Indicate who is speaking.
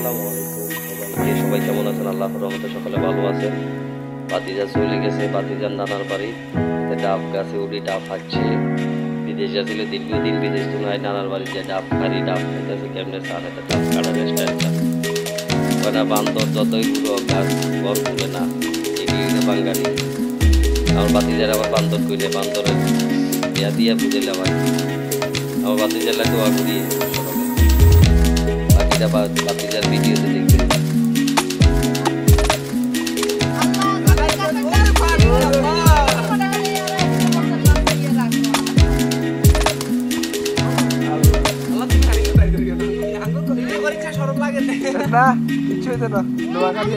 Speaker 1: আসসালামু আলাইকুম সবাইকে। সবাই কেমন আছেন? আল্লাহর রহমতে সকলে ভালো আছেন। বাতিজা চলে গেছে বাতিজার নানার বাড়ি, ডাব গাছে উঠি ডাব খাচ্ছে। বিদেশ যাচ্ছিল, দীর্ঘদিন বিদেশ তো নাই, নানার বাড়ি যে ডাব খারি ডাব খাইতেছে কেমনে চান একটা ডাব কাটার স্টাইলটা ওটা। বান্দর যতই পুরো গাছ ঘর পুরে না, এটি বাঙালি। আমার বাতিজার আবার বান্দর কইলে বান্দরের দিয়া দিয়া বুঝেলে আমার বাতিজার দোয়া করি বাকিটা বাতিজার ভিডিওতে দেখতে।
Speaker 2: না কিছু হইতো না, দোয়া খালি